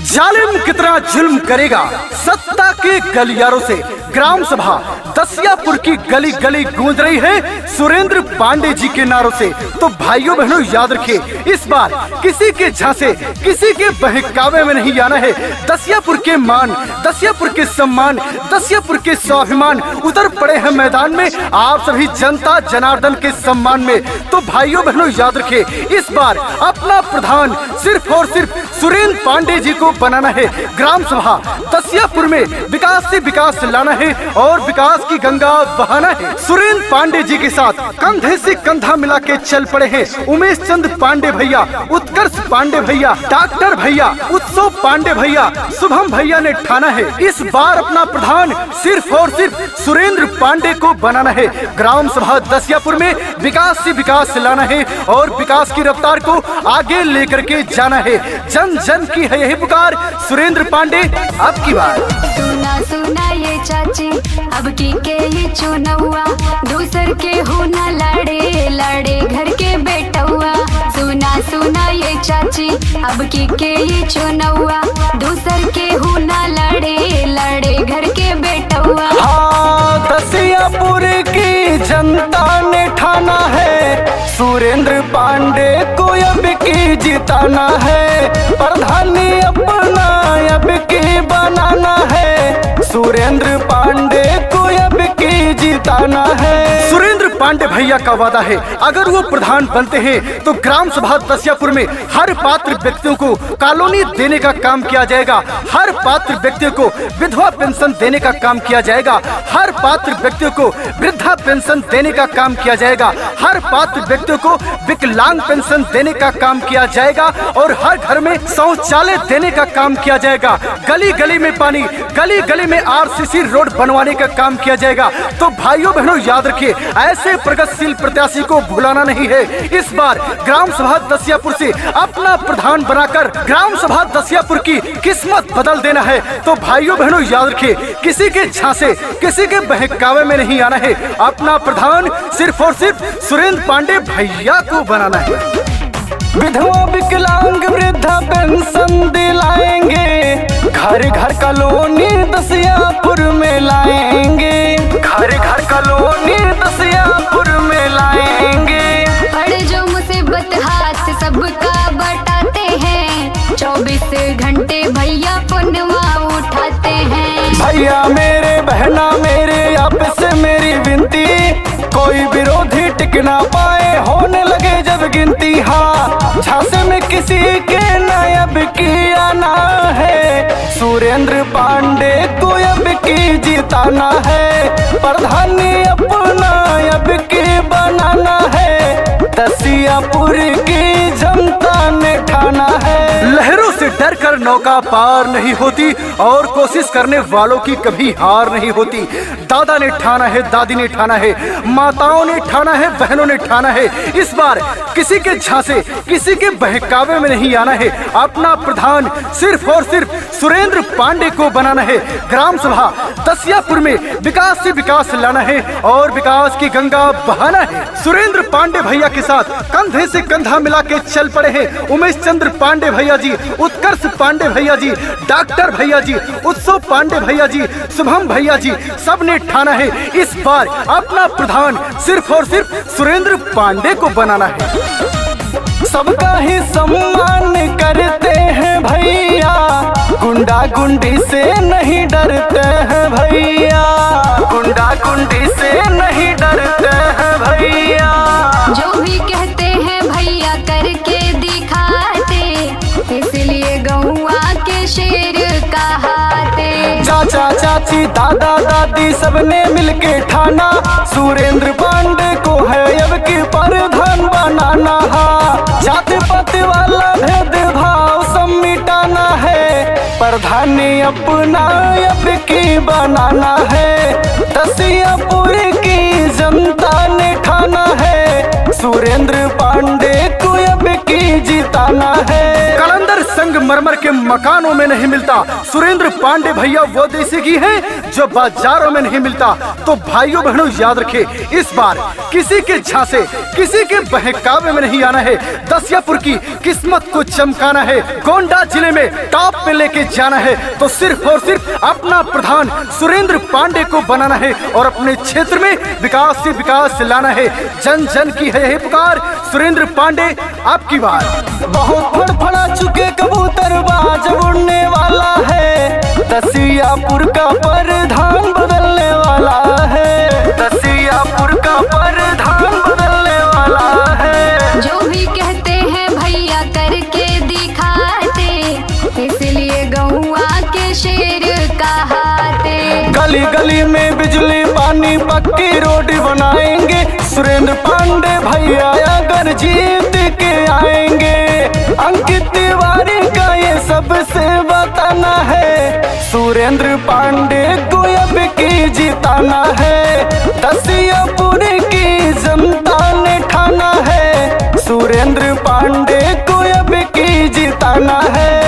जालिम कितना जुल्म करेगा सत्ता के गलियारों से। ग्राम सभा दसियापुर की गली गली गूंज रही है सुरेंद्र पांडे जी के नारों से। तो भाइयों बहनों याद रखिए, इस बार किसी के झांसे किसी के बहकावे में नहीं आना है। दसियापुर के मान, दसियापुर के सम्मान, दसियापुर के स्वाभिमान उतर पड़े हैं मैदान में, आप सभी जनता जनार्दन के सम्मान में। तो भाइयों बहनों याद रखिए, इस बार अपना प्रधान सिर्फ और सिर्फ सुरेंद्र पांडे जी को बनाना है। ग्राम सभा दसियापुर में विकास से विकास लाना है और विकास की गंगा बहाना है। सुरेंद्र पांडे जी के साथ कंधे से कंधा मिला के चल पड़े हैं उमेश चंद्र पांडे भैया, उत्कर्ष पांडे भैया, डॉक्टर भैया, उत्सव पांडे भैया, शुभम भैया ने ठाना है इस बार अपना प्रधान सिर्फ और सिर्फ सुरेंद्र पांडे को बनाना है। ग्राम सभा दसियापुर में विकास से विकास लाना है और विकास की रफ्तार को आगे लेकर के जाना है। जन जन की है यही पुकार, सुरेंद्र पांडे अब की बार। सुना सुना ये चाची अब की के ही चुनौआ, दूसर के हो ना लड़े लड़े घर के बेटौआ। सुना सुना ये चाची अब की के ही चुनौआ, दूसर के हो ना लड़े लड़े घर के बेटौआ। हाँ, दसियापुर की जनता ने ठाना है सुरेंद्र पांडे को अब की जिताना है। प्रधानी अपना अब की बनाना है, सुरेंद्र पांडे को अब की जिताना है। सुरेंद्र पांडे भैया का वादा है, अगर वो प्रधान बनते हैं तो ग्राम सभा दसियापुर में हर पात्र व्यक्तियों को कॉलोनी देने का काम किया जाएगा, हर पात्र व्यक्तियों को विधवा पेंशन देने का काम किया जाएगा, हर पात्र व्यक्तियों को वृद्धा पेंशन देने का काम किया जाएगा, हर पात्र व्यक्तियों को विकलांग पेंशन देने का काम किया जाएगा और हर घर में शौचालय देने का काम किया जाएगा। गली गली में पानी, गली गली में आरसीसी रोड बनवाने का काम किया जाएगा। तो भाइयों बहनों याद रखिए, ऐसे प्रगतिशील प्रत्याशी को भुलाना नहीं है। इस बार ग्राम सभा दसियापुर से अपना प्रधान बनाकर ग्राम सभा दसियापुर की किस्मत बदल देना है। तो भाइयों बहनों याद रखिए, किसी के झांसे किसी के बहकावे में नहीं आना है, अपना प्रधान सिर्फ और सिर्फ सुरेंद्र पांडे भैया को बनाना है। विधवा विकलांग वृद्धा पेंशन दिलाएंगे, घर घर कॉलोनी दसियापुर में लाएंगे, घर घर कॉलोनी दसियापुर में लाएंगे। अड़ जो मुसीबत हाथ सबका बटाते हैं, 24 घंटे भैया पुनवा उठाते हैं। भैया मेरे बहना मेरे आपस मेरी विनती, कोई विरोधी टिक ना पाए होने लगे जब गिनती। हाँ, झांसे में किसी के नायब की आना है, सुरेंद्र पांडे को अब की जिताना है। प्रधानी अपना अब की बनाना है, दसियापुर की जनता ने ठाना है। लहरों से डर कर नौका पार नहीं होती और कोशिश करने वालों की कभी हार नहीं होती। दादा ने ठाना है, दादी ने ठाना है, माताओं ने ठाना है, बहनों ने ठाना है। इस बार किसी के झांसे किसी के बहकावे में नहीं आना है, अपना प्रधान सिर्फ और सिर्फ सुरेंद्र पांडे को बनाना है। ग्राम सभा दसियापुर में विकास से विकास लाना है और विकास की गंगा बहाना है। सुरेंद्र पांडे भैया के साथ कंधे से कंधा मिला के चल पड़े हैं उमेश चंद्र पांडे भैया जी, उत्कर्ष पांडे भैया जी, डॉक्टर भैया जी, उत्सव पांडे भैया जी, शुभम भैया जी, सब ने ठाना है इस बार अपना प्रधान सिर्फ और सिर्फ सुरेंद्र पांडे को बनाना है। सबका ही सम्मान करते हैं भैया, गुंडा गुंडी से नहीं डरते हैं भैया, गुंडा गुंडी से नहीं डरते हैं भैया। जो भी कहते हैं भैया करके दिखाते, इसलिए गौआ के शेर कहाते। चाचा चाची दादा दादी सबने मिलके ठाना, सुरेंद्र पांडे को है अब की प्रधान बनाना। जाति पाति वाला भेदभाव सब मिटाना है, प्रधानी अपना अब की बनाना है। दसियापुर की जनता ने ठाना है, सुरेंद्र पांडे को अब की जिताना है। कलंदर संगमरमर के मकानों में नहीं मिलता, सुरेंद्र पांडे भैया वो देसी घी है जो बाजारों में नहीं मिलता। तो भाइयों बहनों याद रखे, इस बार किसी के झांसे किसी के बहकावे में नहीं आना है। दसियापुर की किस्मत को चमकाना है, गोंडा जिले में टॉप पे लेके जाना है। तो सिर्फ और सिर्फ अपना प्रधान सुरेंद्र पांडे को बनाना है और अपने क्षेत्र में विकास से विकास लाना है। जन जन की है पुकार, सुरेंद्र पांडे आपकी बार। बहुत फड़फड़ा चुके कबूतर बाज उड़ने वाला है, दसियापुर का प्रधान बदलने वाला है, दसियापुर का प्रधान बदलने वाला है। जो भी कहते हैं भैया करके दिखाते, इसलिए गौआ के शेर कहाते। गली गली में बिजली पानी पक्की रोड बनाएंगे, सुरेंद्र पांडे भैया अगर जीत के आएंगे। अंकित तिवारी का ये सबसे बताना है, सुरेंद्र पांडे को अब की जिताना है। दसियापुर की जनता ने ठाना है, सुरेंद्र पांडे को अब की जिताना है।